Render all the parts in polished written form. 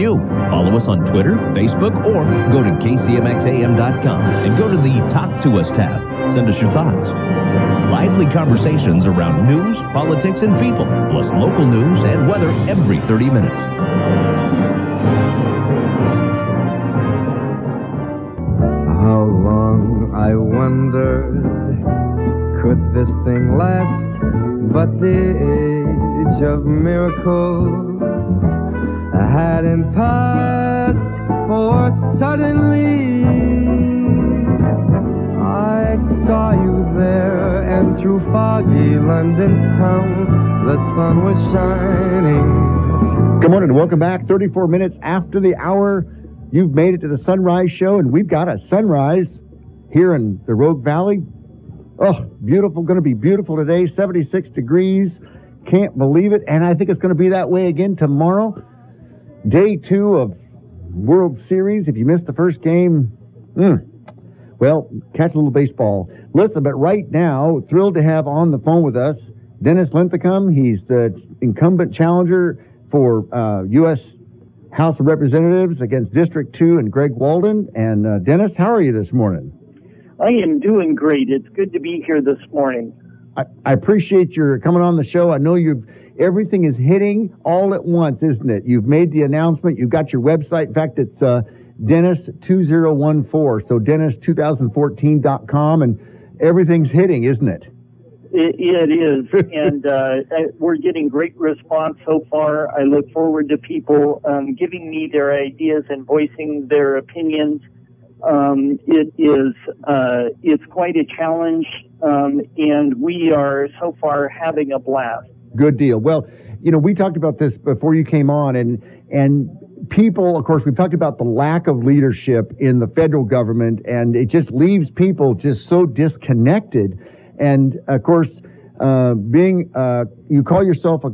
You follow us on Twitter, Facebook, or go to KCMXAM.com and go to the Talk to Us tab. Send us your thoughts. Lively conversations around news, politics, and people, plus local news and weather every 30 minutes. How long, I wonder, could this thing last? But the age of miracles hadn't passed, for suddenly I saw you there, and through foggy London town the sun was shining. Good morning and welcome back. 34 minutes after the hour, you've made it to the Sunrise Show, and we've got a sunrise here in the Rogue Valley. Oh, beautiful. Going to be beautiful today. 76 degrees. Can't believe it. And I think it's going to be that way again tomorrow. Day 2 of World Series. If you missed the first game, well, catch a little baseball. Listen, but right now, thrilled to have on the phone with us Dennis Linthicum. He's the incumbent challenger for U.S. House of Representatives against District 2 and Greg Walden. And Dennis, how are you this morning? I am doing great. It's good to be here this morning. I appreciate your coming on the show. I know everything is hitting all at once, isn't it? You've made the announcement. You've got your website. In fact, it's Dennis2014. So Dennis2014.com, and everything's hitting, isn't it? It is. And we're getting great response so far. I look forward to people giving me their ideas and voicing their opinions. It's quite a challenge, and we are so far having a blast. Good deal. Well, you know, we talked about this before you came on, and people, of course, we've talked about the lack of leadership in the federal government, and it just leaves people just so disconnected. And of course, you call yourself a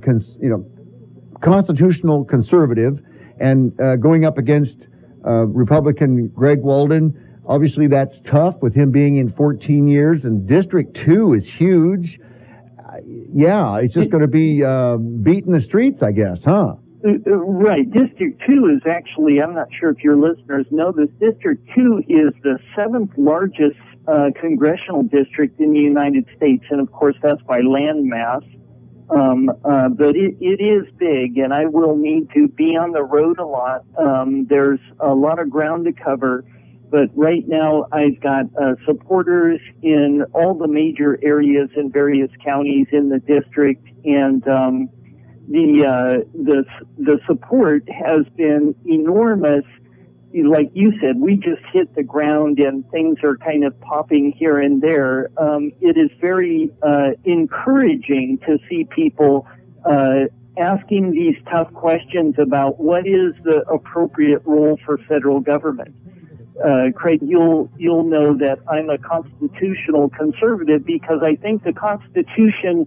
constitutional conservative, and going up against Republican Greg Walden, obviously that's tough with him being in 14 years, and District 2 is huge. Yeah, it's just going to be beating the streets, I guess, huh? Right. District 2 is actually, I'm not sure if your listeners know this, District 2 is the 7th largest congressional district in the United States, and of course that's by land mass. But it is big, and I will need to be on the road a lot. There's a lot of ground to cover, but right now I've got supporters in all the major areas in various counties in the district, and the support has been enormous. Like you said, we just hit the ground and things are kind of popping here and there. It is very encouraging to see people asking these tough questions about what is the appropriate role for federal government. Craig, you'll know that I'm a constitutional conservative because I think the Constitution,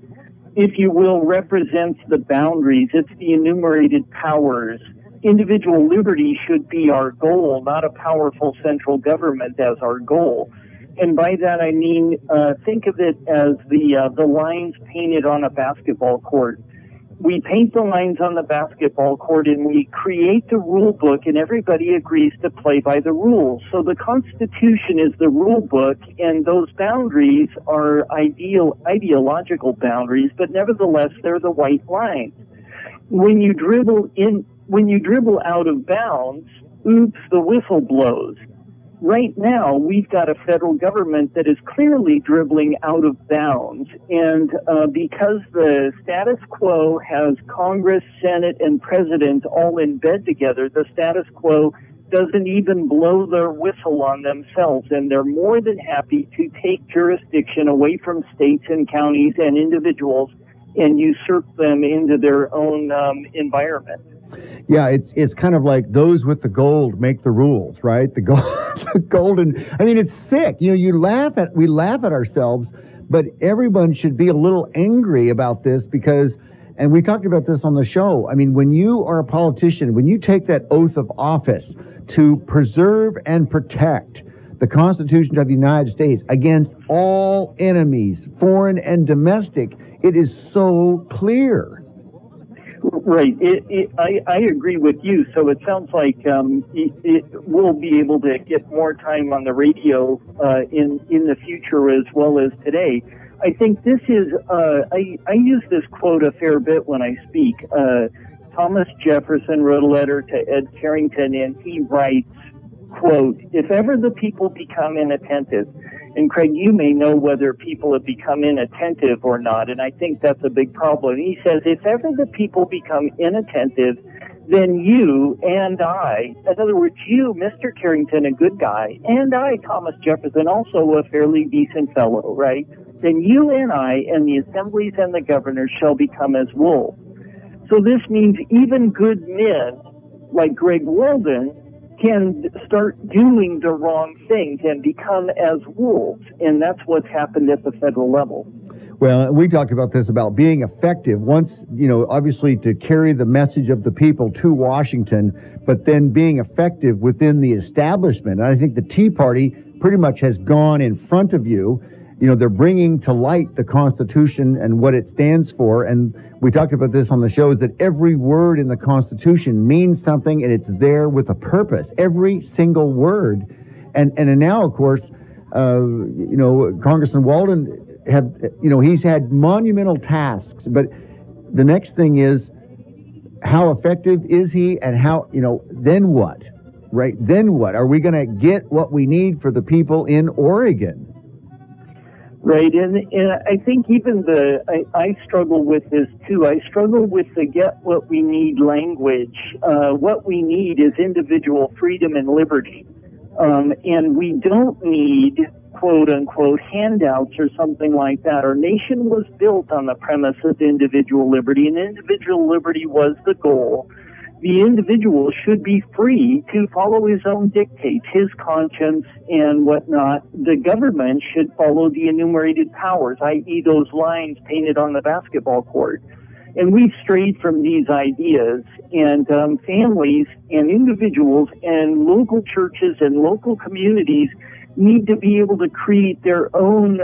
if you will, represents the boundaries. It's the enumerated powers. Individual liberty should be our goal, not a powerful central government as our goal. And by that I mean, think of it as the lines painted on a basketball court. We paint the lines on the basketball court and we create the rule book, and everybody agrees to play by the rules. So the Constitution is the rule book, and those boundaries are ideological boundaries, but nevertheless they're the white lines. When you dribble out of bounds, oops, the whistle blows. Right now, we've got a federal government that is clearly dribbling out of bounds. And because the status quo has Congress, Senate, and President all in bed together, the status quo doesn't even blow their whistle on themselves. And they're more than happy to take jurisdiction away from states and counties and individuals and usurp them into their own environment. Yeah, it's kind of like those with the gold make the rules, right? The golden. I mean, it's sick. You know, we laugh at ourselves, but everyone should be a little angry about this because, and we talked about this on the show. I mean, when you are a politician, when you take that oath of office to preserve and protect the Constitution of the United States against all enemies, foreign and domestic, it is so clear. Right. I agree with you. So it sounds like we'll be able to get more time on the radio in the future as well as today. I think this is, I use this quote a fair bit when I speak. Thomas Jefferson wrote a letter to Ed Carrington, and he writes, quote, "If ever the people become inattentive," and Craig, you may know whether people have become inattentive or not, and I think that's a big problem. He says, "If ever the people become inattentive, then you and I," in other words, you, Mr. Carrington, a good guy, and I, Thomas Jefferson, also a fairly decent fellow, right? "Then you and I and the assemblies and the governors shall become as wolves." So this means even good men like Greg Walden can start doing the wrong things and become as wolves. And that's what's happened at the federal level. Well, we talked about this, about being effective. Once, obviously to carry the message of the people to Washington, but then being effective within the establishment. And I think the Tea Party pretty much has gone in front of you. They're bringing to light the Constitution and what it stands for. And we talked about this on the show, is that every word in the Constitution means something, and it's there with a purpose. Every single word. And now, of course, Congressman Walden he's had monumental tasks. But the next thing is, how effective is he, and how, then what? Right? Then what? Are we going to get what we need for the people in Oregon? Right, and I think even I struggle with this too. I struggle with the get what we need language. What we need is individual freedom and liberty. And we don't need, quote unquote, handouts or something like that. Our nation was built on the premise of individual liberty, and individual liberty was the goal. The individual should be free to follow his own dictates, his conscience and whatnot. The government should follow the enumerated powers, i.e. those lines painted on the basketball court. And we've strayed from these ideas, and families and individuals and local churches and local communities need to be able to create their own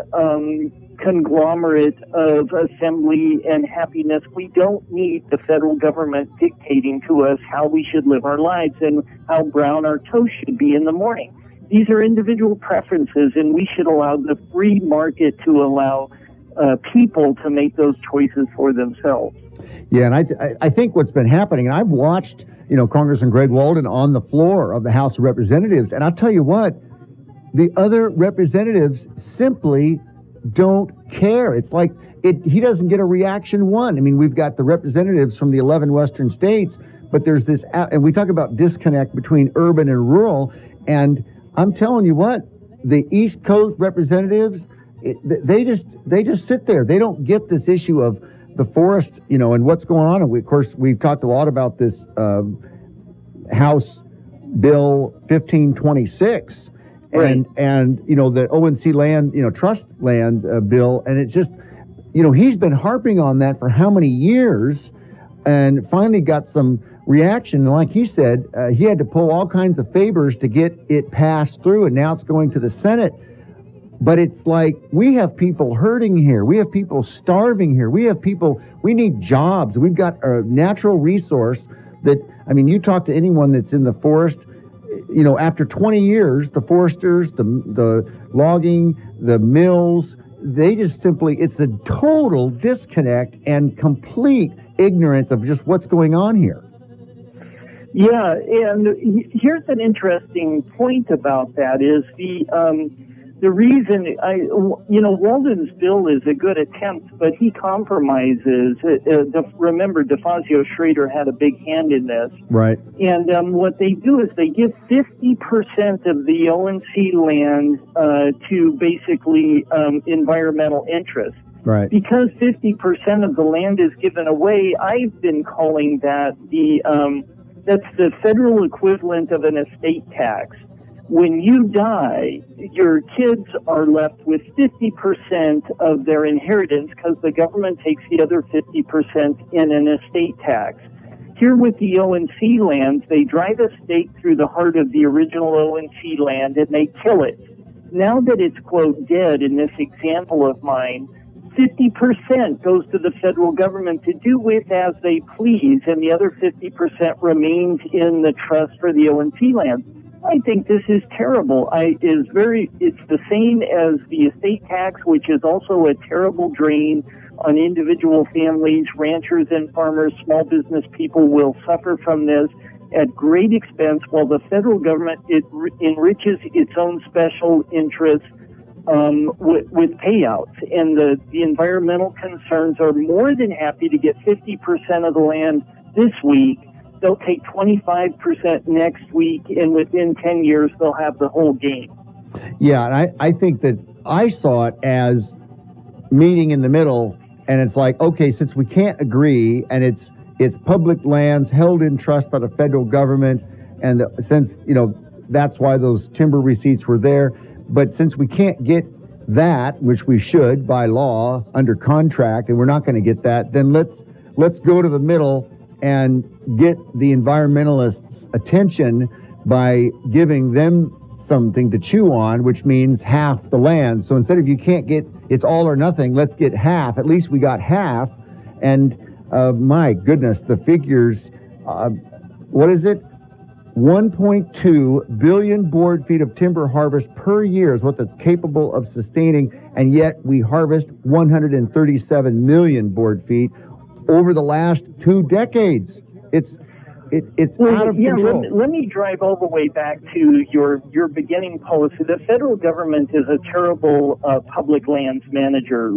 conglomerate of assembly and happiness. We don't need the federal government dictating to us how we should live our lives and how brown our toast should be in the morning. These are individual preferences, and we should allow the free market to allow people to make those choices for themselves. Yeah, and I think what's been happening, and I've watched, Congressman Greg Walden on the floor of the House of Representatives, and I'll tell you what, the other representatives simply don't care. It's like he doesn't get a reaction one. I mean, we've got the representatives from the 11 western states, but there's this, and we talk about disconnect between urban and rural, and I'm telling you what, the East Coast representatives, they just sit there. They don't get this issue of the forest, and what's going on. And of course, we've talked a lot about this House Bill 1526. Right. And the ONC land, trust land bill, and it's just, he's been harping on that for how many years, and finally got some reaction. And like he said, he had to pull all kinds of favors to get it passed through, and now it's going to the Senate. But it's like, we have people hurting here. We have people starving here. We need jobs. We've got a natural resource that, you talk to anyone that's in the forest, after 20 years, the foresters, the logging, the mills, they just simply, it's a total disconnect and complete ignorance of just what's going on here. Yeah, and here's an interesting point about that is the reason Walden's bill is a good attempt, but he compromises. Remember, DeFazio Schrader had a big hand in this. Right. And what they do is they give 50% of the ONC land to basically environmental interests. Right. Because 50% of the land is given away, I've been calling that that's the federal equivalent of an estate tax. When you die, your kids are left with 50% of their inheritance because the government takes the other 50% in an estate tax. Here with the ONC lands, they drive a stake through the heart of the original ONC land and they kill it. Now that it's, quote, dead in this example of mine, 50% goes to the federal government to do with as they please, and the other 50% remains in the trust for the O&C land. I think this is terrible. It's the same as the estate tax, which is also a terrible drain on individual families, ranchers and farmers. Small business people will suffer from this at great expense, while the federal government enriches its own special interests with payouts. And the environmental concerns are more than happy to get 50% of the land this week. They'll take 25% next week, and within 10 years, they'll have the whole game. Yeah, and I think that I saw it as meeting in the middle, and it's like, okay, since we can't agree, and it's public lands held in trust by the federal government, and since, that's why those timber receipts were there, but since we can't get that, which we should by law under contract, and we're not going to get that, then let's go to the middle and get the environmentalists' attention by giving them something to chew on, which means half the land. So instead of you can't get, it's all or nothing, let's get half. At least we got half. And my goodness, the figures, what is it? 1.2 billion board feet of timber harvest per year is what that's capable of sustaining, and yet we harvest 137 million board feet over the last 2 decades. It's out of control. Let me drive all the way back to your beginning policy. The federal government is a terrible public lands manager.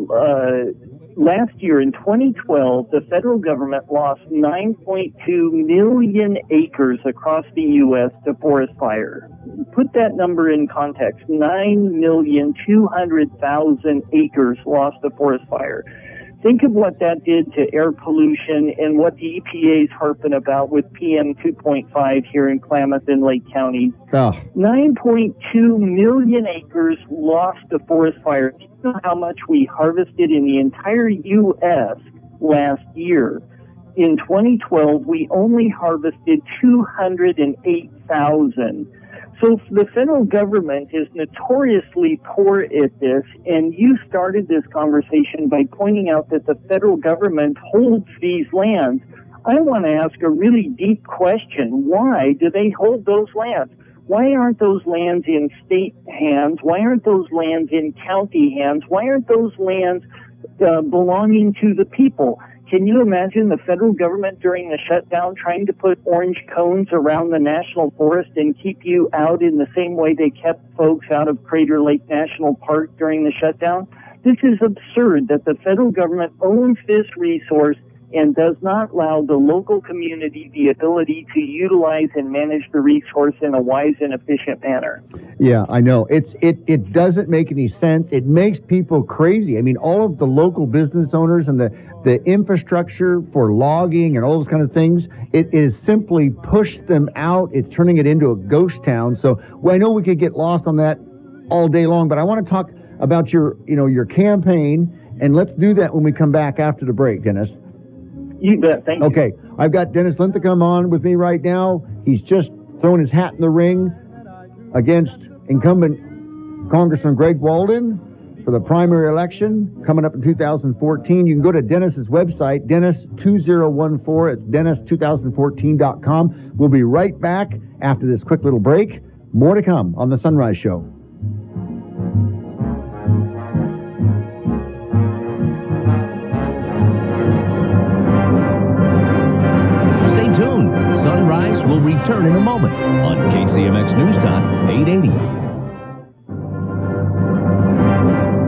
Last year, in 2012, the federal government lost 9.2 million acres across the U.S. to forest fire. Put that number in context. 9,200,000 acres lost to forest fire. Think of what that did to air pollution and what the EPA is harping about with PM 2.5 here in Klamath and Lake County. 9.2 million acres lost to forest fire. Do you know how much we harvested in the entire U.S. last year? In 2012, we only harvested 208,000. So the federal government is notoriously poor at this, and you started this conversation by pointing out that the federal government holds these lands. I want to ask a really deep question. Why do they hold those lands? Why aren't those lands in state hands? Why aren't those lands in county hands? Why aren't those lands belonging to the people? Can you imagine the federal government during the shutdown trying to put orange cones around the national forest and keep you out in the same way they kept folks out of Crater Lake National Park during the shutdown? This is absurd that the federal government owns this resource and does not allow the local community the ability to utilize and manage the resource in a wise and efficient manner. Yeah, I know. It doesn't make any sense. It makes people crazy. I mean, all of the local business owners and the infrastructure for logging and all those kind of things, it is simply pushed them out. It's turning it into a ghost town. So I know we could get lost on that all day long, but I want to talk about your campaign, and let's do that when we come back after the break, Dennis. You bet. Thank you. Okay, I've got Dennis Linthicum on with me right now. He's just thrown his hat in the ring against incumbent Congressman Greg Walden for the primary election coming up in 2014. You can go to Dennis's website, Dennis2014. It's Dennis2014.com. We'll be right back after this quick little break. More to come on The Sunrise Show. Stay tuned. Sunrise will return in a moment on KCMX News Talk 880.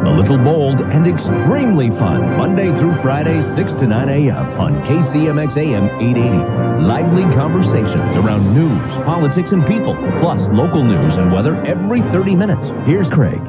A little bold and extremely fun, Monday through Friday, 6 to 9 a.m. on KCMX AM 880. Lively conversations around news, politics, and people, plus local news and weather every 30 minutes. Here's Craig.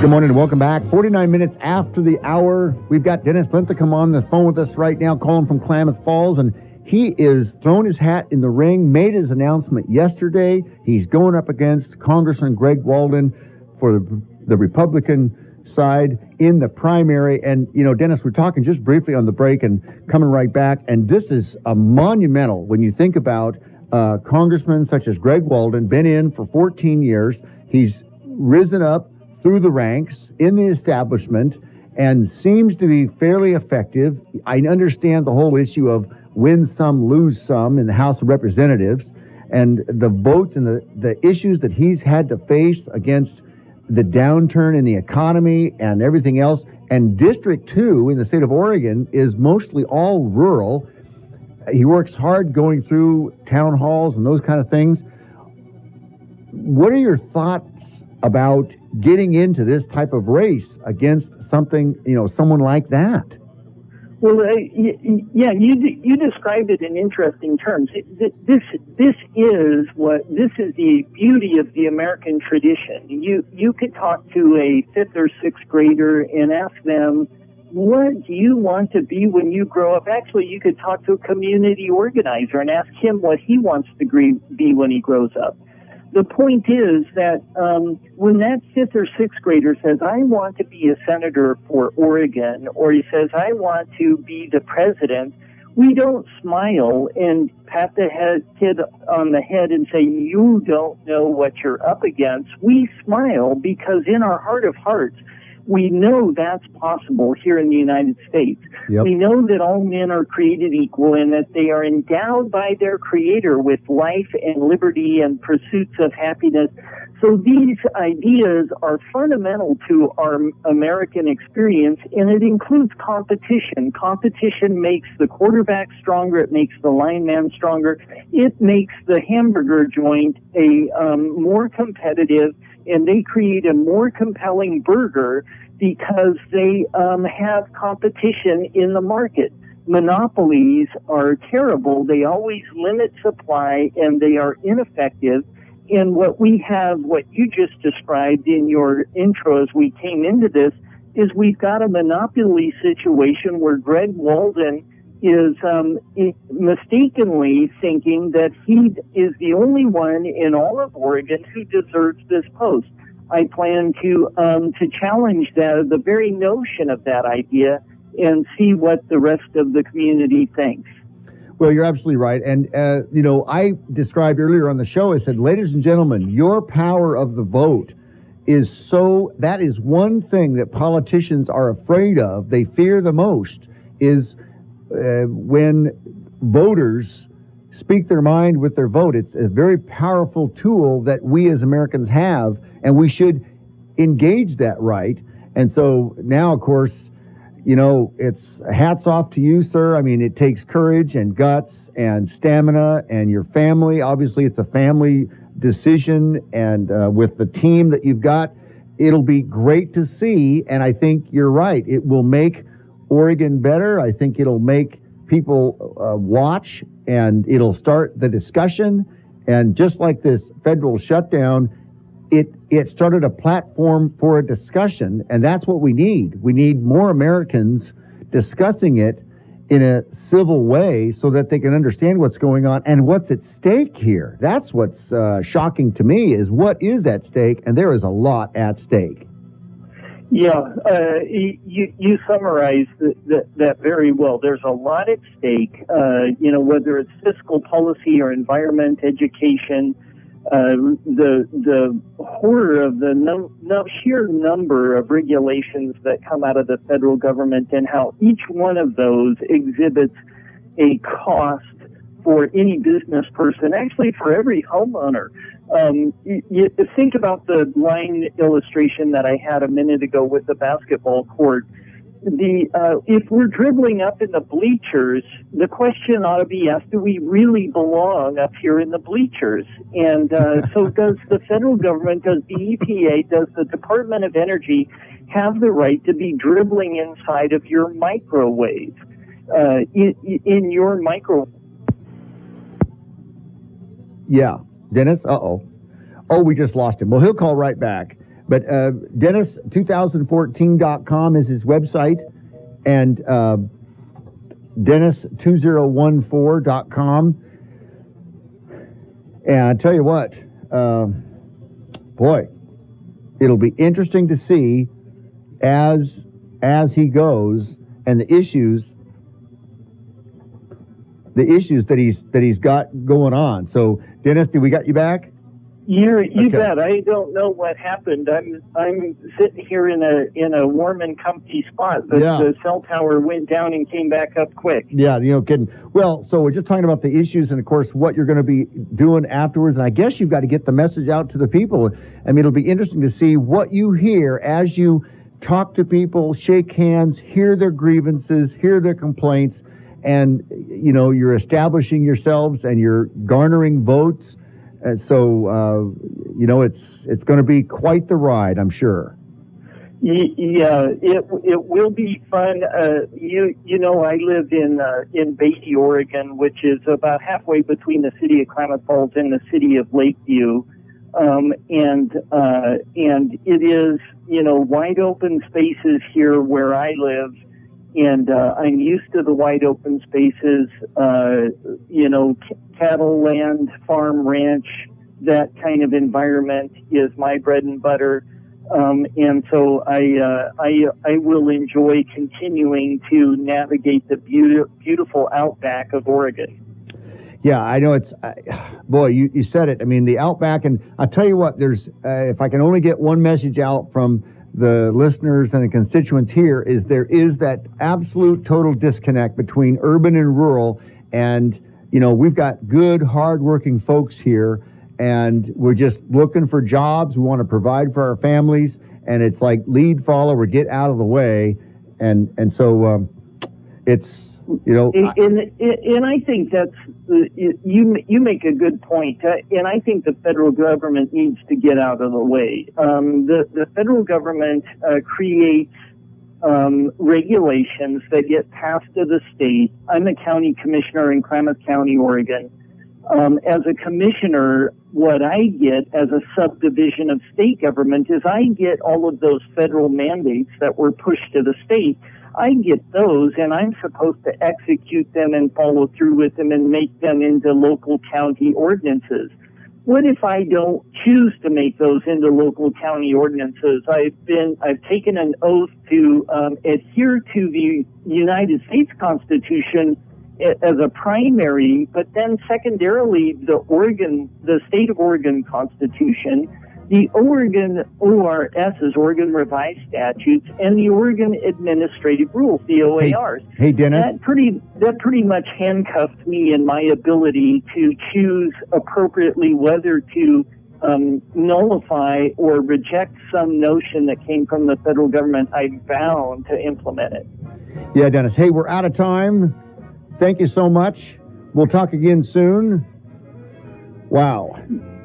Good morning and welcome back. 49 minutes after the hour, we've got Dennis Linthicum on the phone with us right now, calling from Klamath Falls, and he is thrown his hat in the ring, made his announcement yesterday. He's going up against Congressman Greg Walden for the Republican side in the primary. And, Dennis, we're talking just briefly on the break and coming right back. And this is a monumental when you think about congressmen such as Greg Walden, been in for 14 years. He's risen up through the ranks in the establishment and seems to be fairly effective. I understand the whole issue of win some, lose some in the House of Representatives, and the votes and the issues that he's had to face against the downturn in the economy and everything else. And District 2 in the state of Oregon is mostly all rural. He works hard going through town halls and those kind of things. What are your thoughts about getting into this type of race against something, someone like that? Well, yeah, you described it in interesting terms. This is the beauty of the American tradition. You could talk to a 5th or 6th grader and ask them, what do you want to be when you grow up? Actually, you could talk to a community organizer and ask him what he wants to be when he grows up. The point is that when that 5th or 6th grader says, I want to be a senator for Oregon, or he says, I want to be the president, we don't smile and pat the kid on the head and say, you don't know what you're up against. We smile because in our heart of hearts, we know that's possible here in the United States. Yep. We know that all men are created equal and that they are endowed by their Creator with life and liberty and pursuits of happiness. So these ideas are fundamental to our American experience, and it includes competition. Competition makes the quarterback stronger. It makes the lineman stronger. It makes the hamburger joint more competitive, and they create a more compelling burger because they have competition in the market. Monopolies are terrible. They always limit supply, and they are ineffective. And what we have, what you just described in your intro as we came into this, is we've got a monopoly situation where Greg Walden is mistakenly thinking that he is the only one in all of Oregon who deserves this post. I plan to challenge the very notion of that idea and see what the rest of the community thinks. Well, you're absolutely right. And, I described earlier on the show, I said, ladies and gentlemen, your power of the vote that is one thing that politicians are afraid of. They fear the most is when voters speak their mind with their vote. It's a very powerful tool that we as Americans have, and we should engage that right. And so now, of course, it's hats off to you, sir. I mean, it takes courage and guts and stamina and your family. Obviously, it's a family decision, and with the team that you've got, it'll be great to see. And I think you're right. It will make Oregon better. I think it'll make people watch, and it'll start the discussion. And just like this federal shutdown, it started a platform for a discussion, and that's what we need. We need more Americans discussing it in a civil way so that they can understand what's going on and what's at stake here. That's what's shocking to me, is what is at stake, and there is a lot at stake. Yeah, you summarized that very well. There's a lot at stake, whether it's fiscal policy or environment, education. The horror of the sheer number of regulations that come out of the federal government, and how each one of those exhibits a cost for any business person, actually for every homeowner. You think about the line illustration that I had a minute ago with the basketball court. If we're dribbling up in the bleachers, the question ought to be asked, do we really belong up here in the bleachers? And so does the federal government, does the EPA, does the Department of Energy have the right to be dribbling inside of your microwave? In your microwave? Yeah. Dennis? Uh-oh. Oh, we just lost him. Well, he'll call right back. But Dennis2014.com is his website, and Dennis2014.com. And I tell you what, boy, it'll be interesting to see as he goes, and the issues that he's got going on. So, Dennis, we got you back? You Okay. bet. I don't know what happened. I'm sitting here in a warm and comfy spot, but Yeah. the cell tower went down and came back up quick. Yeah, kidding. Well, so we're just talking about the issues and, of course, what you're going to be doing afterwards. And I guess you've got to get the message out to the people. I mean, it'll be interesting to see what you hear as you talk to people, shake hands, hear their grievances, hear their complaints, and, you're establishing yourselves and you're garnering votes. And so, it's going to be quite the ride, I'm sure. Yeah, it will be fun. I live in Beatty, Oregon, which is about halfway between the city of Klamath Falls and the city of Lakeview, and it is wide open spaces here where I live, and I'm used to the wide open spaces. Cattle land, farm, ranch, that kind of environment is my bread and butter. And so I will enjoy continuing to navigate the beautiful outback of Oregon. Yeah, I know boy, you said it. I mean, the outback, and I'll tell you what, there's, if I can only get one message out from the listeners and the constituents here, is there is that absolute total disconnect between urban and rural. And, we've got good, hardworking folks here, and we're just looking for jobs. We want to provide for our families, and it's like lead, follow, or get out of the way. And so it's, and I think that's, you make a good point. And I think the federal government needs to get out of the way. The federal government creates regulations that get passed to the state. I'm a county commissioner in Klamath County, Oregon. As a commissioner, what I get as a subdivision of state government is I get all of those federal mandates that were pushed to the state. I get those, and I'm supposed to execute them and follow through with them and make them into local county ordinances. What if I don't choose to make those into local county ordinances? I've taken an oath to adhere to the United States Constitution as a primary, but then secondarily the state of Oregon Constitution, the Oregon ORS's, Oregon Revised Statutes, and the Oregon Administrative Rules, the OARs. Hey Dennis. That pretty much handcuffed me in my ability to choose appropriately whether to nullify or reject some notion that came from the federal government. I'm bound to implement it. Yeah, Dennis. Hey, we're out of time. Thank you so much. We'll talk again soon. Wow.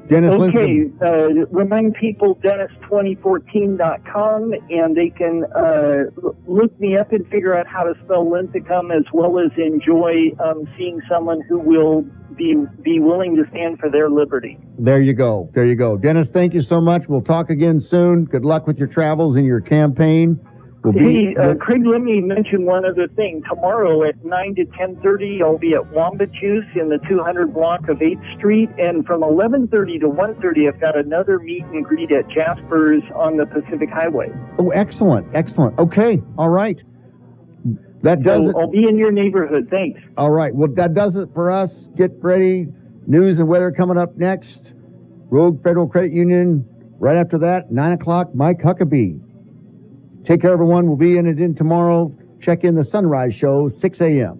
Dennis Okay, Linthicum. remind people Dennis2014.com, and they can look me up and figure out how to spell Linthicum, as well as enjoy seeing someone who will be willing to stand for their liberty. There you go. Dennis, thank you so much. We'll talk again soon. Good luck with your travels and your campaign. Hey, Craig, let me mention one other thing. Tomorrow at 9 to 10:30, I'll be at Wamba Juice in the 200 block of 8th Street. And from 11:30 to 1:30, I've got another meet and greet at Jasper's on the Pacific Highway. Oh, excellent. Okay. All right. That does it. I'll be in your neighborhood. Thanks. All right. Well, that does it for us. Get ready. News and weather coming up next. Rogue Federal Credit Union. Right after that, 9 o'clock, Mike Huckabee. Take care, everyone. We'll be in tomorrow. Check in the Sunrise Show, 6 a.m.